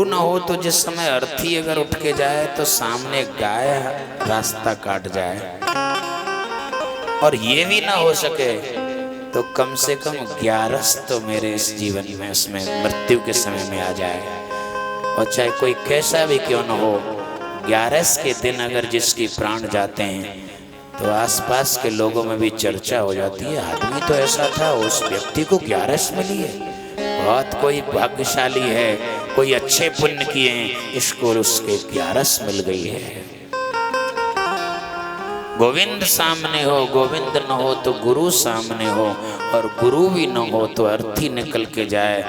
ना हो तो जिस समय अर्थी अगर उठ के जाए तो सामने गाय रास्ता काट जाए, और ये भी ना हो सके तो कम से कम 11 तो मेरे इस जीवन में उसमें मृत्यु के समय में आ जाए। और चाहे कोई कैसा भी क्यों न हो, 11 के दिन अगर जिसकी प्राण जाते हैं तो आसपास के लोगों में भी चर्चा हो जाती है, आदमी तो ऐसा था, उस व्यक्ति को 11 मिली है, बहुत कोई भाग्यशाली है, कोई अच्छे पुण्य किए हैं, इसको उसके 11 मिल गई है। गोविंद सामने हो, गोविंद न हो तो गुरु सामने हो, और गुरु भी न हो तो अर्थी निकल के जाए,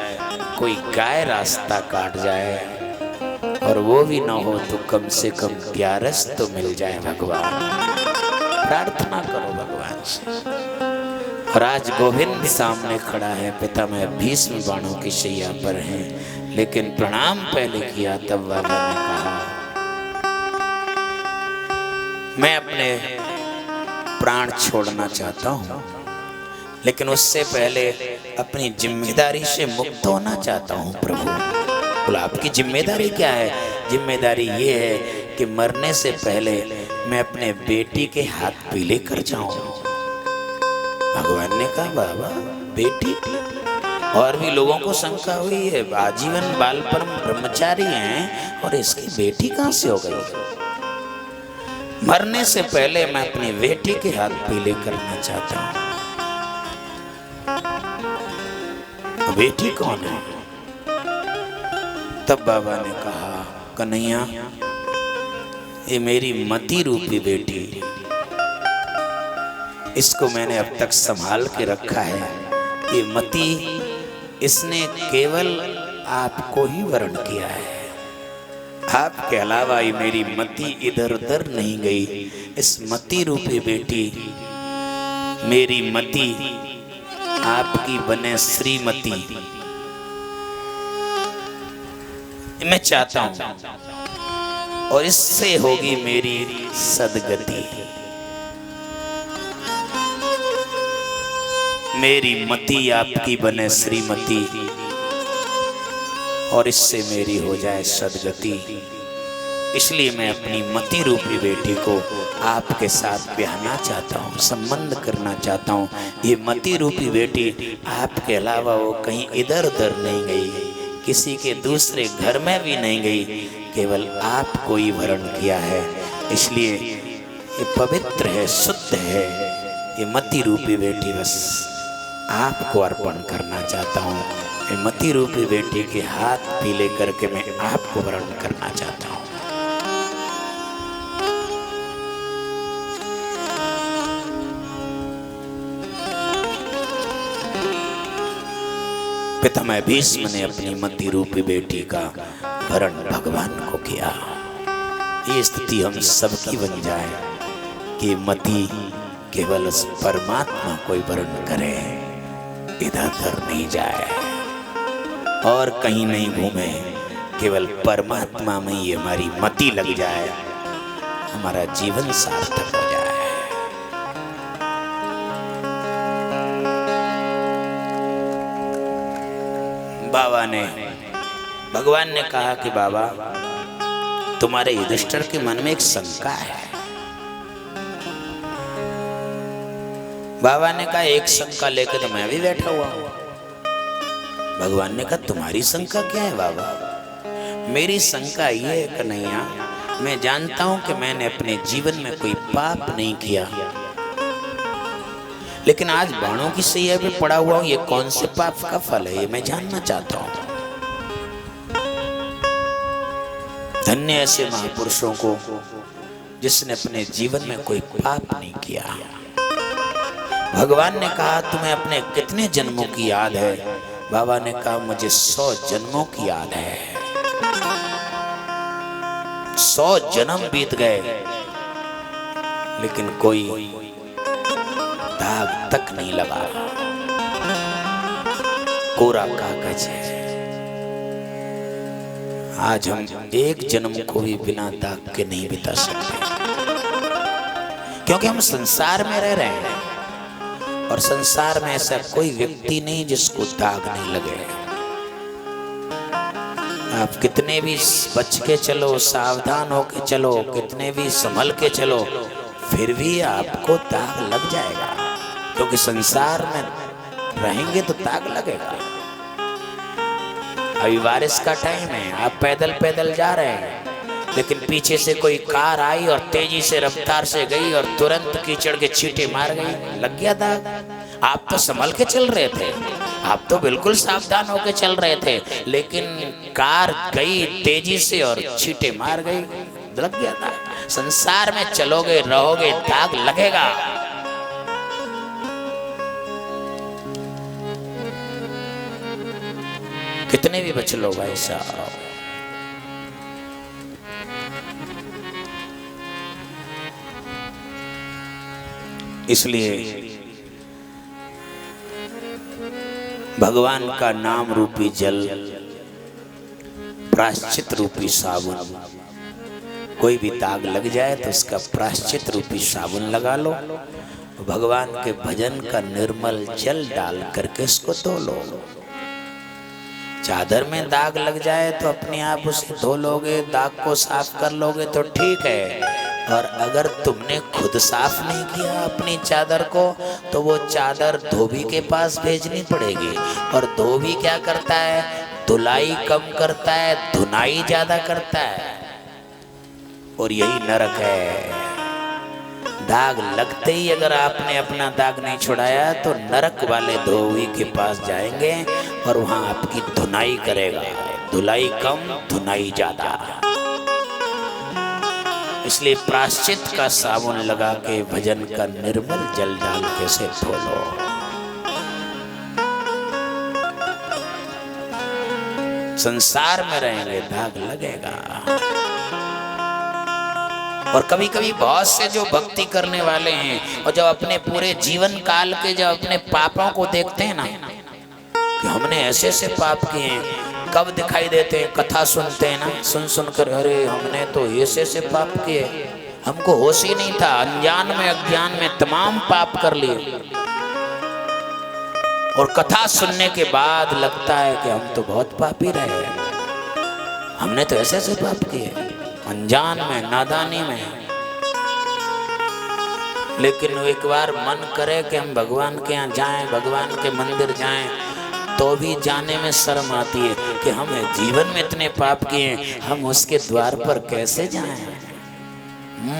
कोई गाय रास्ता काट जाए, और वो भी न हो तो कम से कम 11 तो मिल जाए। भगवान प्रार्थना करो भगवान से। और आज गोविंद सामने खड़ा है, पिता में भीष्म बाणों की शैया पर हैं, लेकिन प्रणाम पहले किया तब बाबा ने कहा मैं अपने प्राण छोड़ना चाहता हूँ, लेकिन उससे पहले अपनी जिम्मेदारी से मुक्त होना चाहता हूँ प्रभु। बोला आपकी जिम्मेदारी क्या है? जिम्मेदारी ये है कि मरने से पहले मैं अपने बेटी के हाथ पीले कर जाऊं। भगवान ने कहा बाबा बेटी? और भी लोगों को शंका हुई है, आजीवन बाल पर ब्रह्मचारी हैं और इसकी बेटी कहां से हो गई? मरने से पहले मैं अपनी बेटी के हाथ पीले करना चाहता हूं। बेटी कौन है? तब बाबा ने कहा कन्हैया, ये मेरी मति रूपी बेटी, इसको मैंने अब तक संभाल के रखा है। ये मति, इसने केवल आपको ही वरण किया है, आपके अलावा ये मेरी मति इधर उधर नहीं गई। इस मति रूपी बेटी, मेरी मति आपकी बने श्रीमती, मैं चाहता हूं, और इससे होगी मेरी सदगति। मेरी मति आपकी बने श्रीमती, और इससे मेरी हो जाए सदगति। इसलिए मैं अपनी मति रूपी बेटी को आपके साथ ब्याहना चाहता हूँ, संबंध करना चाहता हूँ। ये मति रूपी बेटी आपके अलावा वो कहीं इधर उधर नहीं गई, किसी के दूसरे घर में भी नहीं गई, केवल आपको ही वरण किया है। इसलिए ये पवित्र है, शुद्ध है। ये मति रूपी बेटी बस आपको अर्पण करना चाहता हूँ। ये मति रूपी बेटी के हाथ पीले करके मैं आपको वरण करना चाहता हूँ। पितामह भीष्म ने अपनी मति रूपी बेटी का वरण भगवान को किया। ये स्थिति हम सबकी बन जाए कि मति केवल उस परमात्मा को वरण करे, इधर उधर नहीं जाए और कहीं नहीं घूमे, केवल परमात्मा में ही हमारी मति लग जाए, हमारा जीवन सार्थक हो जाए। बाबा ने, भगवान ने कहा कि बाबा तुम्हारे युधिष्ठिर के मन में एक शंका है। बाबा ने कहा एक शंका लेकर तो मैं भी बैठा हुआ हूं। भगवान ने कहा तुम्हारी शंका क्या है बाबा? मेरी शंका ये है कन्हैया, मैं जानता हूं कि मैंने अपने जीवन में कोई पाप नहीं किया, लेकिन आज बाणों की सैया पे पड़ा हुआ हूं, ये कौन से पाप का फल है, ये मैं जानना चाहता हूं। धन्य ऐसे महापुरुषों को जिसने अपने जीवन में कोई पाप नहीं किया। भगवान ने कहा तुम्हें अपने कितने जन्मों की याद है? बाबा ने कहा मुझे 100 जन्मों की याद है। 100 जन्म बीत गए, लेकिन कोई दाग तक नहीं लगा, कोरा कागज है। आज हम एक जन्म को भी बिना दाग के नहीं बिता सकते, क्योंकि हम संसार में रह रहे हैं, और संसार में ऐसा कोई व्यक्ति नहीं जिसको दाग नहीं लगे। आप कितने भी बच के चलो, सावधान होके चलो, कितने भी संभल के चलो, फिर भी आपको दाग लग जाएगा, क्योंकि संसार में रहेंगे तो दाग लगेगा। अभी बारिश का टाइम है, आप पैदल पैदल जा रहे हैं, लेकिन पीछे से कोई कार आई और तेजी से रफ्तार से गई और तुरंत कीचड़ के छींटे मार गई, लग गया दाग। आप तो संभल के चल रहे थे, आप तो बिल्कुल सावधान होकर चल रहे थे, लेकिन कार गई तेजी से और छींटे मार गई, लग गया दाग। संसार में चलोगे रहोगे दाग लगेगा। कितने भी बच लो भाई साहब, इसलिए भगवान का नाम रूपी जल, प्रायश्चित रूपी साबुन, कोई भी दाग लग जाए तो उसका प्रायश्चित रूपी साबुन लगा लो, भगवान के भजन का निर्मल जल डाल करके इसको धो लो। चादर में दाग लग जाए तो अपने आप उसे धो लोगे, दाग को साफ कर लोगे तो ठीक है, और अगर तुमने खुद साफ नहीं किया अपनी चादर को तो वो चादर धोबी के पास भेजनी पड़ेगी। और धोबी क्या करता है? धुलाई कम करता है, धुनाई ज्यादा करता है। और यही नरक है। दाग लगते ही अगर आपने अपना दाग नहीं छुड़ाया तो नरक वाले धोबी के पास जाएंगे और वहां आपकी धुनाई करेगा। धुलाई कम, धुनाई ज्यादा। इसलिए प्रायश्चित का साबुन लगा के भजन का निर्मल जल डाल के से धो लो। संसार में रहेंगे दाग लगेगा। और कभी कभी बहुत से जो भक्ति करने वाले हैं और जब अपने पूरे जीवन काल के जब अपने पापों को देखते हैं ना कि हमने ऐसे ऐसे पाप किए हैं, कब दिखाई देते हैं? कथा सुनते हैं ना, सुन सुनकर अरे हमने तो ऐसे ऐसे पाप किए, हमको होश ही नहीं था, अनजान में अज्ञान में तमाम पाप कर लिए। और कथा सुनने के बाद लगता है कि हम तो बहुत पापी रहे, हमने तो ऐसे ऐसे पाप किए अनजान में, नादानी में। लेकिन एक बार मन करे कि हम भगवान के यहाँ जाएं, भगवान के मंदिर जाएं, तो भी जाने में शर्म आती है कि हम जीवन में इतने पाप किए, हम उसके द्वार पर कैसे जाएं?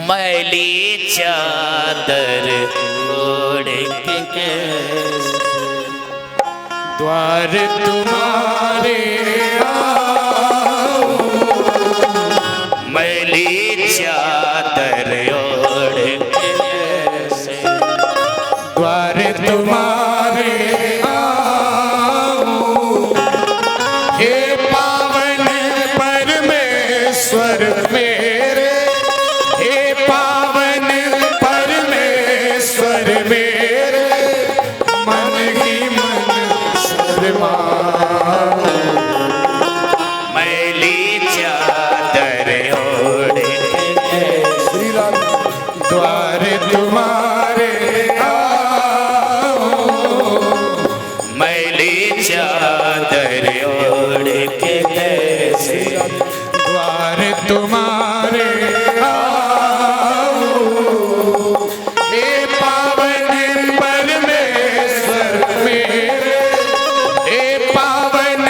मैली चादर ओढ़ के द्वार तुम्हारे आओ, मैली चादर ओढ़ के द्वार तुम्हारे आओ, हे पावन परमेश्वर मेरे, हे पावन परमेश्वर मेरे, मन ही मन शर्माओ। मैली चादर ओढ़ श्री राम द्वार तुम्हारे आओ, मैली चादर ओढ़ के कैसे द्वार तुम्हारे आओ, हे पावन परमेश्वर मेरे, हे पावन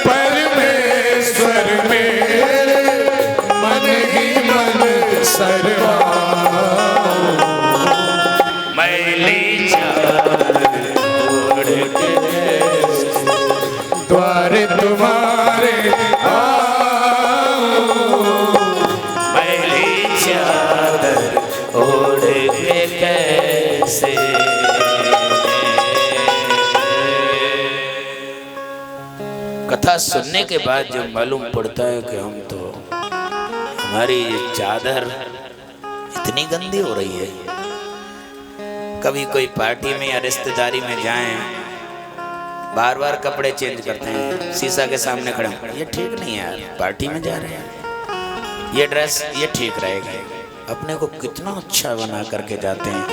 परमेश्वर मेरे, मन ही मन शर्माओ। मैली चादर ओढ़ के द्वार तुम्हारे आओ, मैली चादर ओढ़ के कैसे। कथा सुनने के बाद जो मालूम पड़ता है कि हम तो, हमारी ये चादर इतनी गंदी हो रही है। कभी कोई पार्टी में या रिश्तेदारी में जाएं, बार बार कपड़े चेंज करते हैं, शीशा के सामने खड़े हैं, ये ठीक नहीं है यार, पार्टी में जा रहे हैं, ये ड्रेस ये ठीक रहेगा। अपने को कितना अच्छा बना करके जाते हैं,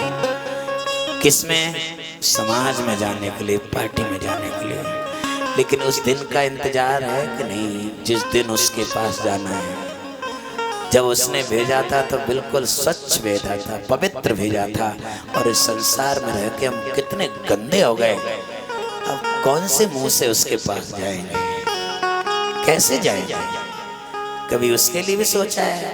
किसमें? समाज में जाने के लिए, पार्टी में जाने के लिए। लेकिन उस दिन का इंतजार है कि नहीं, जिस दिन उसके पास जाना है। जब उसने भेजा था तो बिल्कुल स्वच्छ भेजा था, पवित्र भेजा था। और इस संसार में रह के हम कितने गंदे हो गए। अब कौन से मुंह से उसके पास जाएंगे, कैसे जाएंगे? कभी उसके लिए भी सोचा है?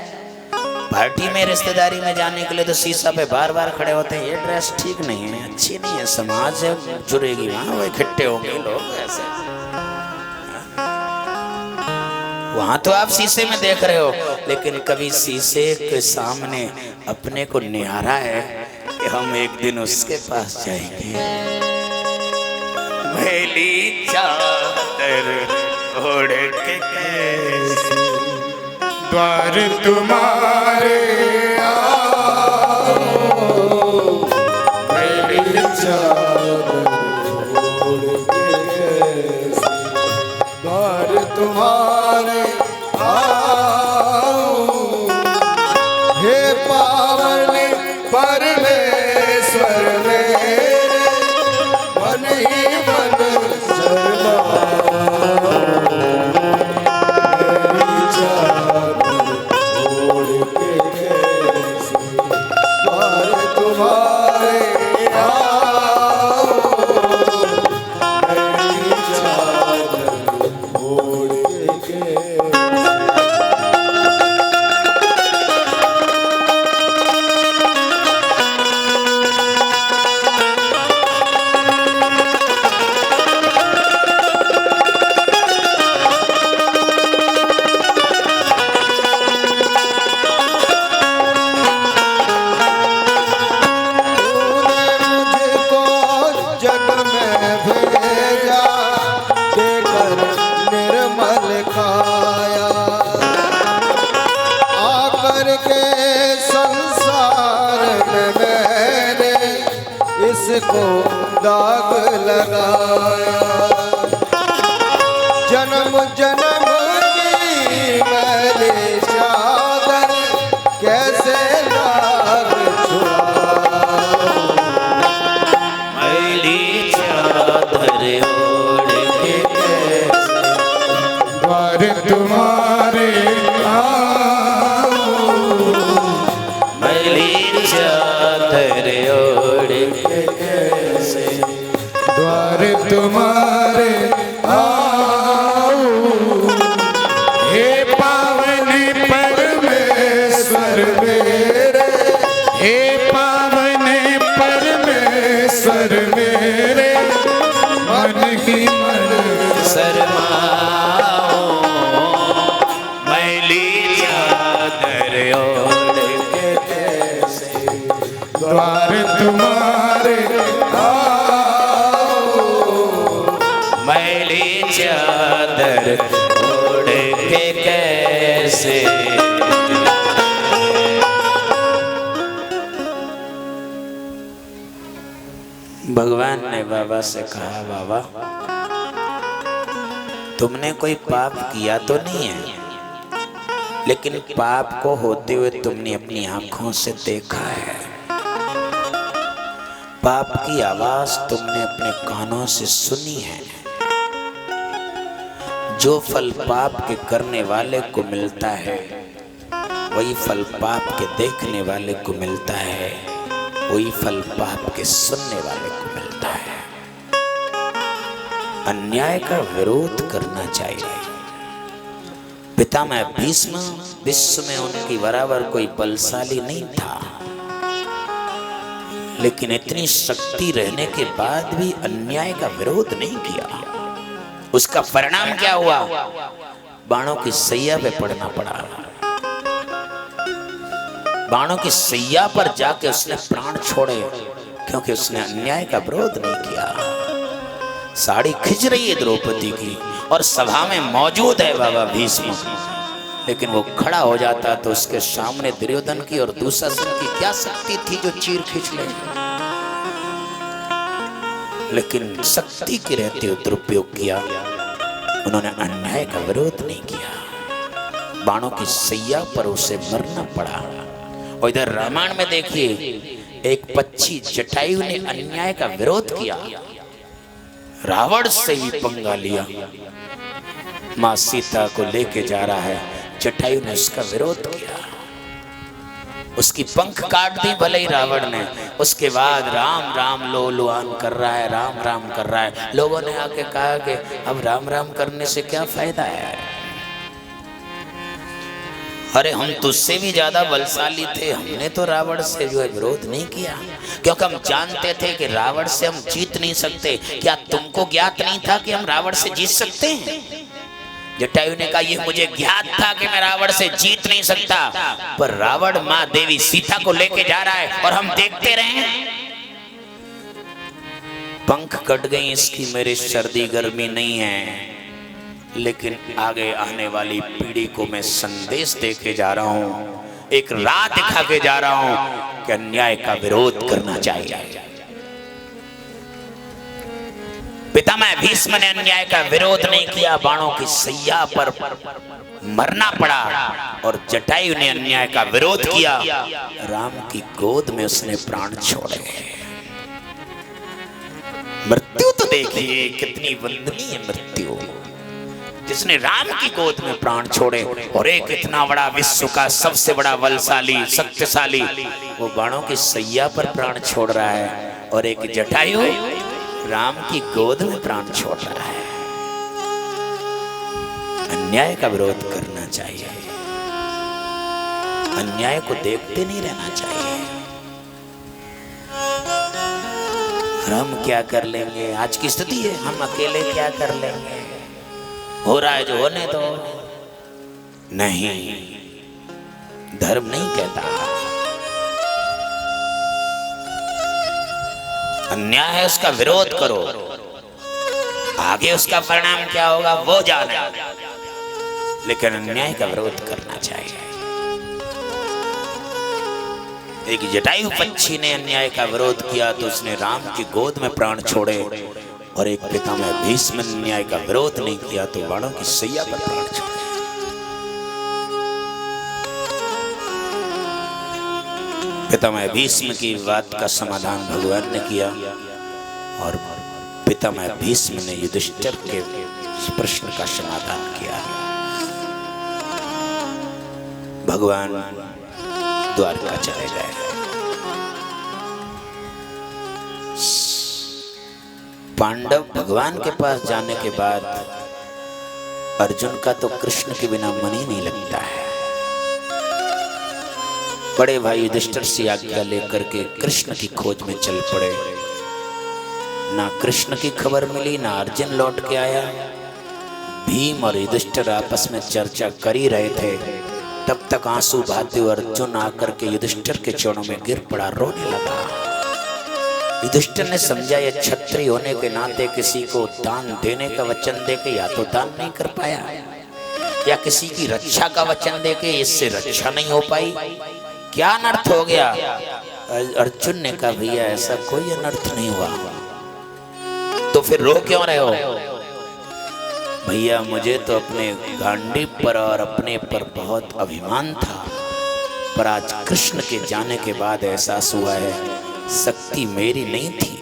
पार्टी में, रिश्तेदारी में जाने के लिए तो शीशा पे बार बार खड़े होते हैं, ये ड्रेस ठीक नहीं है, अच्छी नहीं है, समाज से जुड़ेगी, वहां वो इकट्ठे होंगे लोग ऐसे। वहां तो आप शीशे में देख रहे हो, लेकिन कभी शीशे के सामने अपने को निहारा है कि हम एक दिन उसके पास जाएंगे। मैली चादर ओढ़ के कैसे द्वार तुम्हारे आओ, मैली चादर ओढ़ के कैसे द्वार तुम्हारे आओ। हे पावन परमेश्वर मेरे, मन ही मन शर्माओ। मेरी चादर ओढ़ के कैसे द्वार तुम्हारे आओ। मेरी चादर ओढ़ के कैसे को दाग लगाया। जन्म जन्म की मैली चादर कैसे दाग छुड़ाऊं। मैली चादर ओढ़ के कैसे द्वार तुम्हारे आओ। मैली चादर ओढ़ के कैसे द्वार तुम्हारे आओ। हे पावन परमेश्वर मेरे, हे पावन परमेश्वर मेरे, मन ही मन शर्माओ। मैली चादर ओढ़ के कैसे द्वार तुम्हारे आओ। मैली चादर ओढ़ के कैसे। भगवान ने बाबा से कहा, बाबा तुमने कोई पाप किया तो नहीं है, लेकिन पाप को होते हुए तुमने अपनी आंखों से देखा है। पाप की आवाज तुमने अपने कानों से सुनी है। जो फल पाप के करने वाले को मिलता है, वही फल पाप के देखने वाले को मिलता है, वही फल पाप के सुनने वाले को मिलता है। अन्याय का विरोध करना चाहिए। पितामह भीष्म विश्व में उनकी बराबर कोई बलशाली नहीं था, लेकिन इतनी शक्ति रहने के बाद भी अन्याय का विरोध नहीं किया। उसका परिणाम क्या हुआ? बाणों की सैया पे पड़ना पड़ा। बाणों की सैया पर जाके उसने प्राण छोड़े, क्योंकि उसने अन्याय का विरोध नहीं किया। साड़ी खिंच रही है द्रौपदी की और सभा में मौजूद है बाबा भीष्म, लेकिन वो खड़ा हो जाता तो उसके सामने दुर्योधन की और दुशासन की क्या शक्ति थी जो चीर खींच ले। लेकिन शक्ति के रहते हुए दुरुपयोग किया। उन्होंने अन्याय का विरोध नहीं किया। बाणों की सैया पर उसे मरना पड़ा। और इधर रामायण में देखिए, एक पक्षी जटायु ने अन्याय का विरोध किया, रावण से ही पंगा लिया, मां सीता को लेके जा रहा है। जटायु ने उसका विरोध किया, उसकी पंख काट दी भले ही रावण ने। उसके बाद राम राम लो लुआन कर रहा है, राम राम कर रहा है। लोगों ने आके कहा कि अब राम राम करने से क्या फायदा है, अरे हम तुझसे भी ज्यादा बलशाली थे, हमने तो रावण से जो है विरोध नहीं किया, क्योंकि हम जानते थे कि रावण से हम जीत नहीं सकते। क्या तुमको ज्ञात नहीं था कि हम रावण से जीत सकते हैं? जटायु ने कहा ये मुझे ज्ञात था कि मैं रावण से जीत नहीं सकता, पर रावण मां देवी सीता को लेके जा रहा है और हम देखते रहे। पंख कट गई इसकी, मेरी सर्दी गर्मी नहीं है, लेकिन आगे आने वाली पीढ़ी को मैं संदेश देके जा रहा हूं, एक राह दिखा के जा रहा हूं कि अन्याय का विरोध करना चाहिए। पितामह भीष्म ने अन्याय का विरोध नहीं किया, बाणों की सैया पर मरना पड़ा, और जटायु ने अन्याय का विरोध किया, राम की गोद में उसने प्राण छोड़े। मृत्यु तो देखिए कितनी वंदनीय मृत्यु, जिसने राम की गोद में प्राण छोड़े, और एक इतना बड़ा विश्व का सबसे बड़ा बलशाली शक्तिशाली वो बाणों की सैया पर प्राण छोड़ रहा है, और एक जटायु राम की गोद में प्राण छोड़ रहा है। अन्याय का विरोध करना चाहिए, अन्याय को देखते नहीं रहना चाहिए। हम क्या कर लेंगे, आज की स्थिति है, हम अकेले क्या कर लेंगे, हो रहा है जो होने दो। नहीं, धर्म नहीं कहता, अन्याय है उसका विरोध करो, आगे उसका परिणाम क्या होगा वो जाने, लेकिन अन्याय का विरोध करना चाहिए। एक जटायु पक्षी ने अन्याय का विरोध किया तो उसने राम की गोद में प्राण छोड़े, और एक पितामह भीष्म ने अन्याय का विरोध नहीं किया तो बाणों की सैया पर प्राण छोड़े। पितामह भीष्म की बात का समाधान भगवान ने किया, और पितामह भीष्म ने युधिष्ठिर के प्रश्न का समाधान किया। भगवान द्वारका चले गए। पांडव भगवान के पास जाने के बाद अर्जुन का तो कृष्ण के बिना मन ही नहीं लगता है। बड़े भाई युधिष्ठिर से आज्ञा लेकर के कृष्ण की खोज में चल पड़े। ना कृष्ण की खबर मिली, ना अर्जुन लौट के आया। भीम और युधिष्ठिर आपस में चर्चा कर ही रहे थे, तब तक आंसू बहाते हुए अर्जुन आकर के युधिष्ठिर के चरणों में गिर पड़ा, रोने लगा। युधिष्ठिर ने समझा ये क्षत्रिय होने के नाते किसी को दान देने का वचन देके या तो दान नहीं कर पाया, या किसी की रक्षा का वचन देके इससे रक्षा नहीं हो पाई, क्या अनर्थ हो गया। अर्जुन ने कहा भैया ऐसा कोई अनर्थ नहीं हुआ, तो फिर रो क्यों रहे हो। भैया मुझे तो अपने गांडीव पर और अपने पर बहुत अभिमान था, पर आज कृष्ण के जाने के बाद एहसास हुआ है शक्ति मेरी नहीं थी।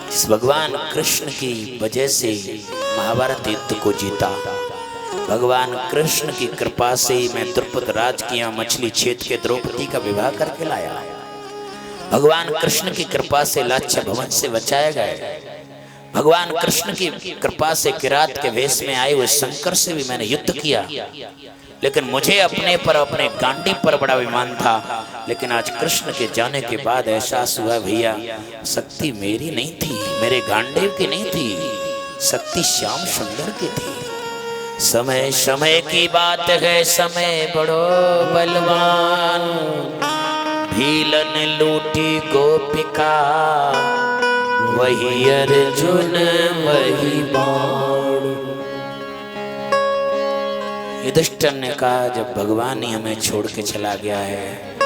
इस भगवान कृष्ण की वजह से महाभारत युद्ध को जीता। भगवान कृष्ण की कृपा से ही मैं द्रुपद राज की यहाँ मछली छेद के द्रौपदी का विवाह करके लाया। भगवान कृष्ण की कृपा से लाच्छा भवन से बचाए गए। भगवान कृष्ण की कृपा से किरात के वेश में आए हुए शंकर से भी मैंने युद्ध किया, लेकिन मुझे अपने पर अपने गांडी पर बड़ा अभिमान था। लेकिन आज कृष्ण के जाने के बाद एहसास हुआ भैया शक्ति मेरी नहीं थी, मेरे गांडीव की नहीं थी, शक्ति श्याम सुंदर की थी। समय समय की बात है, समय बड़ो बलवान, भीलन लूटी गोपिका, वही अर्जुन वही बाण। युधिष्ठिर ने कहा जब भगवान ही हमें छोड़ के चला गया है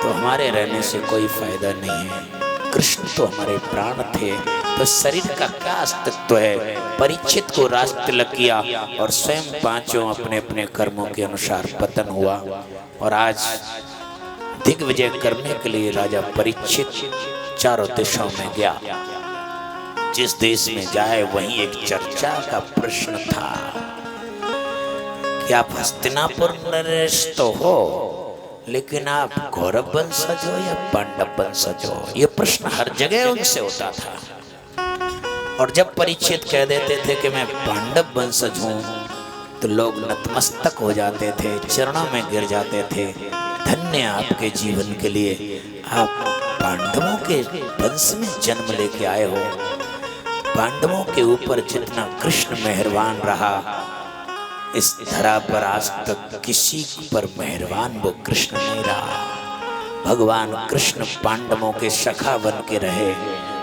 तो हमारे रहने से कोई फायदा नहीं है। कृष्ण तो हमारे प्राण थे, तो शरीर का क्या अस्तित्व है। परीक्षित को राज तिलक किया और स्वयं पांचों अपने अपने कर्मों के अनुसार पतन हुआ, और आज दिग्विजय करने के लिए राजा परीक्षित चारों दिशाओं में गया। जिस देश में जाए वहीं एक चर्चा का प्रश्न था कि आप हस्तिनापुर नरेश तो हो, लेकिन आप कौरव वंशज हो या पांडव वंशज हो? ये प्रश्न हर जगह उनसे होता था। और जब परीक्षित कह देते थे कि मैं पांडव वंशज हूं, तो लोग नतमस्तक हो जाते थे, चरणों में गिर जाते थे। धन्य आपके जीवन के लिए, आप पांडवों के वंश में जन्म लेके आए हो। पांडवों के ऊपर जितना कृष्ण मेहरबान रहा, इस धरा पर आज तक किसी पर मेहरबान वो कृष्ण नहीं रहा। भगवान कृष्ण पांडवों के सखा बन के रहे,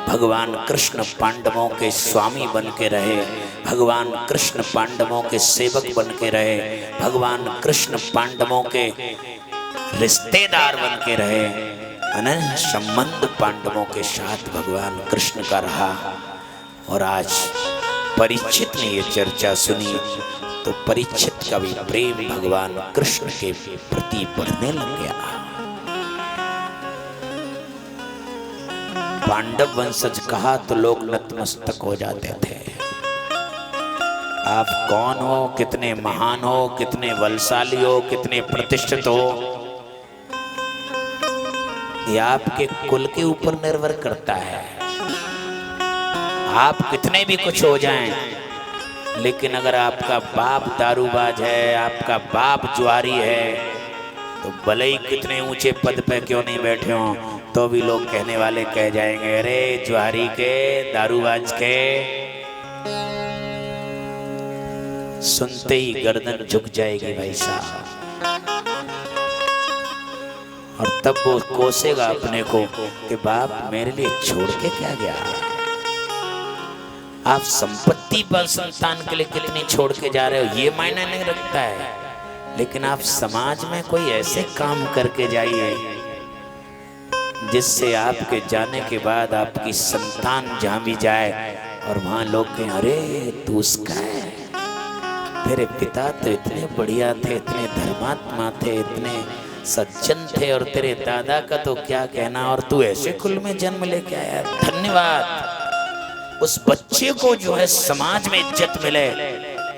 भगवान कृष्ण पांडवों के स्वामी बन के रहे, भगवान कृष्ण पांडवों के सेवक बन के रहे, भगवान कृष्ण पांडवों के रिश्तेदार बन के रहे। अनन्य संबंध पांडवों के साथ भगवान कृष्ण का रहा। और आज परीक्षित ने ये चर्चा सुनी तो परीक्षित का भी प्रेम भगवान कृष्ण के प्रति बढ़ने लग गया। पांडव वंशज कहा तो लोग नतमस्तक हो जाते थे। आप कौन हो, कितने महान हो, कितने बलशाली हो, कितने प्रतिष्ठित हो, ये आपके कुल के ऊपर निर्भर करता है। आप कितने भी कुछ हो जाएं, लेकिन अगर आपका बाप दारूबाज है, आपका बाप जुआरी है, तो भले ही कितने ऊंचे पद पे क्यों नहीं बैठे हो, तो भी लोग कहने वाले कह जाएंगे, अरे जुआरी के, दारूबाज के। सुनते ही गर्दन झुक जाएगी भाई साहब। और तब वो कोसेगा अपने को कि बाप मेरे लिए छोड़ के क्या गया। आप संपत्ति पर संतान के लिए कितनी छोड़ के जा रहे हो ये मायने नहीं रखता है, लेकिन आप समाज में कोई ऐसे काम करके जाइए जिससे आपके जाने के बाद आपकी संतान जहां भी जाए और वहां लोग कहें, अरे तू उसका है, तेरे पिता तो इतने बढ़िया थे, इतने धर्मात्मा थे, इतने सज्जन थे, और तेरे दादा का तो क्या कहना, और तू ऐसे कुल में जन्म लेके आया। धन्यवाद। उस बच्चे को जो है समाज में इज्जत मिले,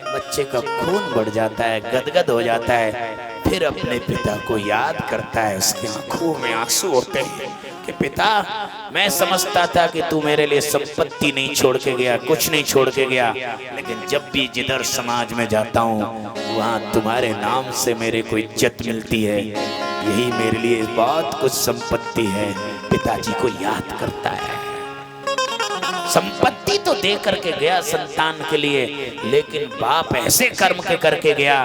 बच्चे का खून बढ़ जाता है, गदगद हो जाता है, फिर अपने पिता को याद करता है, उसकी आंखों में आंसू होते हैं कि पिता मैं समझता था कि तू मेरे लिए संपत्ति नहीं छोड़ के गया, कुछ नहीं छोड़ के गया, लेकिन जब भी जिधर समाज में जाता हूँ वहाँ तुम्हारे नाम से मेरे को इज्जत मिलती है, यही मेरे लिए बहुत कुछ संपत्ति है। पिताजी को याद करता है। संपत्ति तो दे करके गया संतान के लिए, लेकिन बाप ऐसे कर्म के करके गया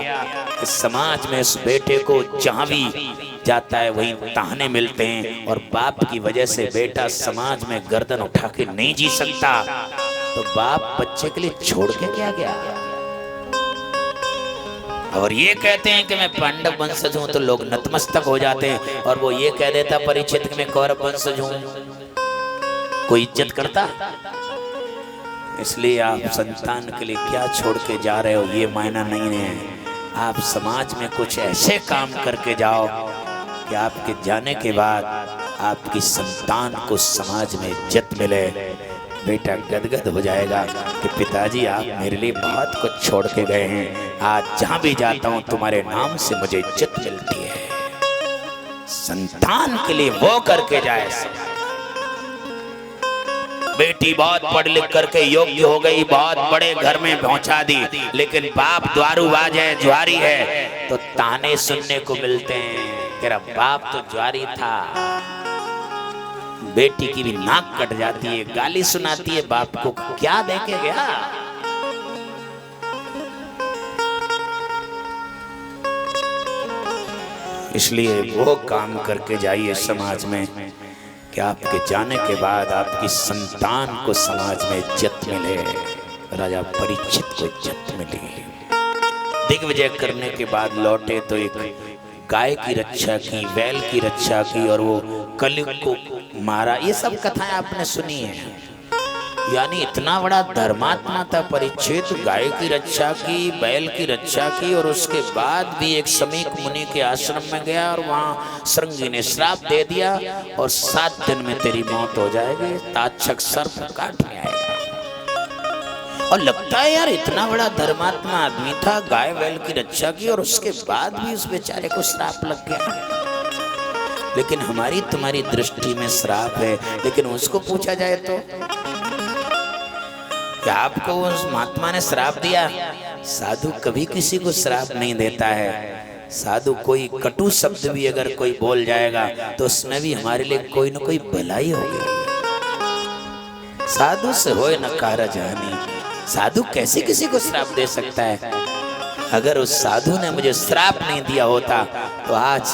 कि समाज में उस बेटे को जहां भी जाता है वहीं ताने मिलते हैं, और बाप की वजह से बेटा समाज में गर्दन उठा के नहीं जी सकता, तो बाप बच्चे के लिए छोड़ के क्या गया। और ये कहते हैं कि मैं पांडव वंशज हूं, तो लोग नतमस्तक हो जाते हैं। और वो ये कह देता परीक्षित कि मैं कौरव वंशज हूं, कोई इज्जत करता। इसलिए आप संतान के लिए क्या छोड़ के जा रहे हो ये मायना नहीं है। आप समाज में कुछ ऐसे काम करके जाओ कि आपके जाने के बाद आपकी संतान को समाज में इज्जत मिले। बेटा गदगद हो जाएगा कि पिताजी आप मेरे लिए बहुत कुछ छोड़ के गए हैं, आज जहां भी जाता हूं तुम्हारे नाम से मुझे इज्जत मिलती है। संतान के लिए वो करके जाए। बेटी बहुत पढ़ लिख करके योग्य हो गई, बहुत बड़े घर में पहुंचा दी, लेकिन बाप दारूबाज है, जुआरी है, तो ताने सुनने को मिलते हैं, तेरा बाप तो जुआरी था। बेटी की भी नाक कट जाती है, गाली सुनाती है बाप को, क्या देके गया। इसलिए वो काम करके जाइए समाज में कि आपके जाने के बाद आपकी संतान को समाज में इज्जत मिले। राजा परीक्षित को इज्जत मिली। दिग्विजय करने के बाद लौटे तो एक गाय की रक्षा की, बैल की रक्षा की, और वो कलयुग को मारा। ये सब कथाएं आपने सुनी है। यानी इतना बड़ा धर्मात्मा था परीक्षित, गाय की रक्षा की, बैल की रक्षा की, और उसके बाद भी एक समीक मुनि के आश्रम में गया और वहाँ श्रृंगी ने श्राप दे दिया और 7 दिन में तेरी मौत हो जाएगी, ताक्षक सर्प काट में आएगा। और लगता है यार इतना बड़ा धर्मात्मा आदमी था, गाय बैल की रक्षा की और उसके बाद भी उस बेचारे को श्राप लग गया। लेकिन हमारी तुम्हारी दृष्टि में श्राप है, लेकिन उसको पूछा जाए तो क्या आपको उस महात्मा ने श्राप दिया? साधु कभी किसी को श्राप नहीं देता है। साधु कोई कटु शब्द भी अगर कोई बोल जाएगा तो उसमें भी हमारे लिए कोई ना कोई भलाई होगी। साधु से होए न कारज हानि। साधु कैसे किसी को श्राप दे सकता है? अगर उस साधु ने मुझे श्राप नहीं दिया होता तो आज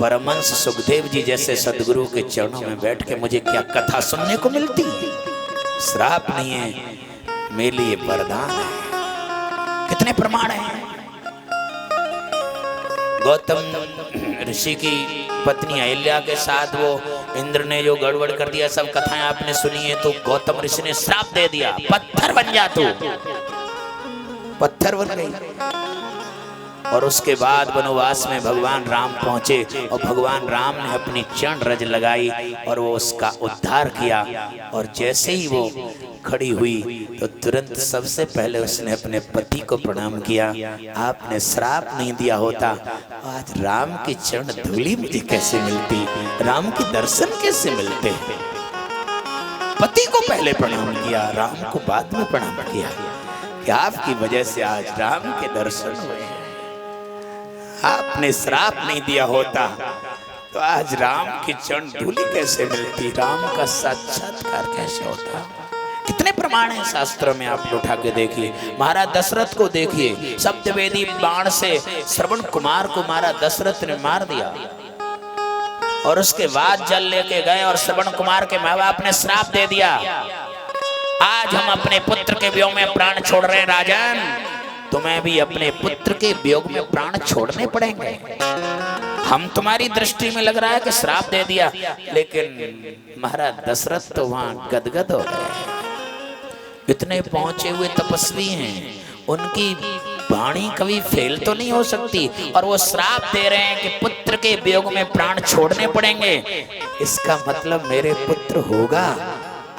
परमहंस सुखदेव जी जैसे सदगुरु के चरणों में बैठ के मुझे क्या कथा सुनने को मिलती। श्राप नहीं है, मेरे लिए वरदान है। कितने प्रमाण हैं? गौतम ऋषि की पत्नी अहिल्या के साथ वो इंद्र ने जो गड़बड़ कर दिया, सब कथाएं आपने सुनी है। तो गौतम ऋषि ने श्राप दे दिया, पत्थर बन जा तू। पत्थर बन गई। और उसके बाद वनवास में भगवान राम पहुंचे और भगवान राम ने अपनी चरण रज लगाई और वो उसका उद्धार किया। और जैसे ही वो खड़ी हुई तो तुरंत सबसे पहले उसने अपने पति को प्रणाम किया। आपने श्राप नहीं दिया होता आज राम की चरण धूली मुझे कैसे मिलती, राम के दर्शन कैसे मिलते। पति को पहले प्रणाम किया, राम को बाद में प्रणाम किया कि आपकी वजह से आज राम के दर्शन हुए। आपने श्राप नहीं दिया होता तो आज राम की चरण धूली कैसे मिलती, राम का साक्षात्कार कैसे होता। कितने प्रमाण हैं शास्त्रों में, आप उठा के देखिए। महाराज दशरथ को देखिए, सप्तवेदी बाण से श्रवण कुमार को महाराज दशरथ ने मार दिया और उसके बाद जल लेके गए और श्रवण कुमार के माँ बाप ने श्राप दे दिया। आज हम अपने पुत्र के वियोग में प्राण छोड़ रहे हैं राजन, तुम्हें भी अपने पुत्र के वियोग में प्राण छोड़ने पड़ेंगे। हम तुम्हारी दृष्टि में लग रहा है कि श्राप दे दिया, लेकिन महाराज दशरथ तो वहां गदगद हो गए। इतने पहुंचे हुए तपस्वी हैं, उनकी वाणी कभी फेल तो नहीं हो सकती। और वो श्राप दे रहे हैं कि पुत्र के वियोग में प्राण छोड़ने पड़ेंगे, इसका मतलब मेरे पुत्र होगा।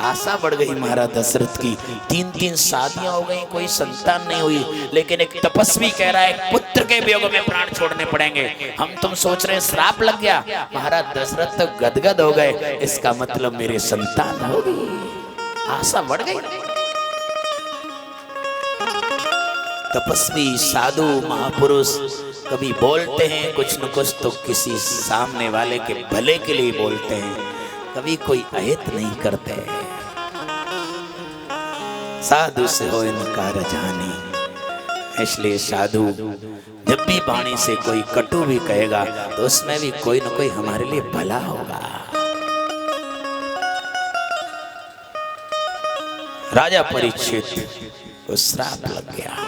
आशा बढ़ गई महाराज दशरथ की। 3-3 शादियां हो गई, कोई संतान नहीं हुई, लेकिन एक तपस्वी कह रहा है पुत्र के वियोग में प्राण छोड़ने पड़ेंगे। हम तुम सोच रहे हैं श्राप लग गया, महाराज दशरथ तो गदगद हो गए, इसका मतलब मेरे संतान होगी। आशा बढ़ गई। तपस्वी साधु महापुरुष कभी बोलते हैं कुछ न कुछ तो किसी सामने वाले के भले के लिए बोलते हैं, कभी कोई अहित नहीं करते। साधु से हो न कारज हानि। इसलिए साधु जब भी वाणी से कोई कटु भी कहेगा तो उसमें भी कोई न कोई हमारे लिए भला होगा। राजा परीक्षित को श्राप लग गया।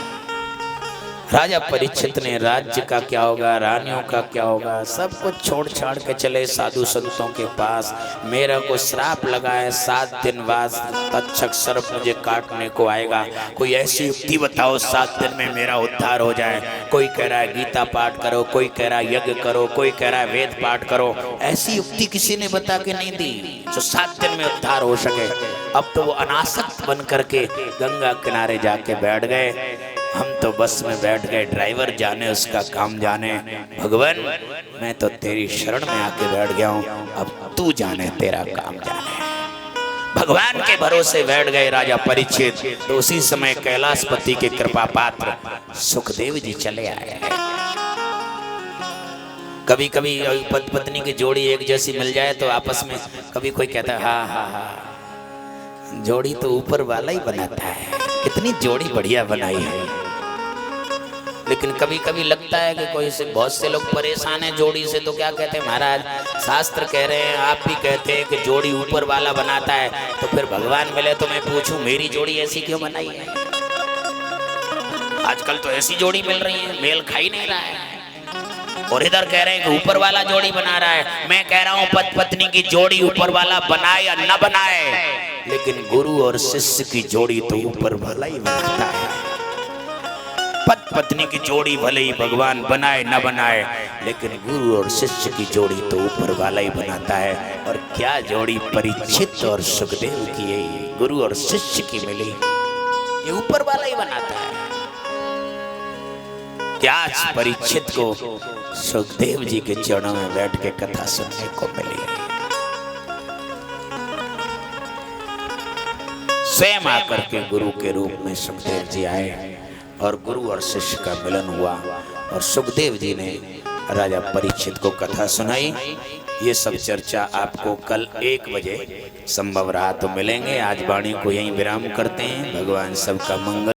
राजा परीक्षित ने राज्य का क्या होगा, रानियों का क्या होगा, सब कुछ छोड़ छाड़ के चले साधु संतों के पास। मेरा को श्राप लगा है, 7 दिन बाद तक्षक सर्प मुझे काटने को आएगा। कोई ऐसी युक्ति बताओ 7 दिन में मेरा उद्धार हो जाए। कोई कह रहा है गीता पाठ करो, कोई कह रहा है यज्ञ करो, कोई कह रहा है वेद पाठ करो। ऐसी युक्ति किसी ने बता के नहीं दी जो 7 दिन में उद्धार हो सके। अब तो वो अनासक्त बन करके गंगा किनारे जाके बैठ गए। हम तो बस में बैठ गए, ड्राइवर जाने उसका काम जाने। भगवान मैं तो तेरी शरण में आके बैठ गया हूँ, अब तू जाने तेरा काम जाने। भगवान के भरोसे बैठ गए राजा परीक्षित। तो उसी समय कैलाशपति के कृपा पात्र सुखदेव जी चले आए। कभी कभी पति पत्नी की जोड़ी एक जैसी मिल जाए तो आपस में कभी कोई कहता है हाँ हाँ हाँ, जोड़ी तो ऊपर वाला ही बनाता है, कितनी जोड़ी बढ़िया बनाई है। लेकिन कभी कभी लगता है कि कोई से बहुत से लोग परेशान हैं जोड़ी से, तो क्या कहते हैं महाराज शास्त्र कह रहे हैं, आप भी कहते हैं कि जोड़ी ऊपर वाला बनाता है, तो फिर भगवान मिले तो मैं पूछूं मेरी जोड़ी ऐसी क्यों बनाई है? आजकल तो ऐसी जोड़ी मिल रही है, मेल खा ही नहीं रहा है। और इधर कह रहे हैं कि ऊपर वाला जोड़ी बना रहा है। मैं कह रहा हूँ पति पत्नी की जोड़ी ऊपर वाला बनाए या न बनाए, लेकिन गुरु और शिष्य की जोड़ी तो ऊपर वाला ही बनाता है। पति पत्नी की जोड़ी भले ही भगवान बनाए न बनाए, लेकिन गुरु और शिष्य की जोड़ी तो ऊपर वाला ही बनाता है। और क्या जोड़ी परीक्षित और सुखदेव की है, गुरु और शिष्य की मिली। ये ऊपर वाला ही बनाता है। क्या आज परीक्षित को सुखदेव जी के चरणों में बैठ के कथा सुनने को मिली है। स्वयं आकर के गुरु के रूप में सुखदेव जी आए और गुरु और शिष्य का मिलन हुआ और सुखदेव जी ने राजा परीक्षित को कथा सुनाई। ये सब चर्चा आपको कल 1 बजे संभव रहा तो मिलेंगे। आज वाणी को यहीं विराम करते हैं। भगवान सबका मंगल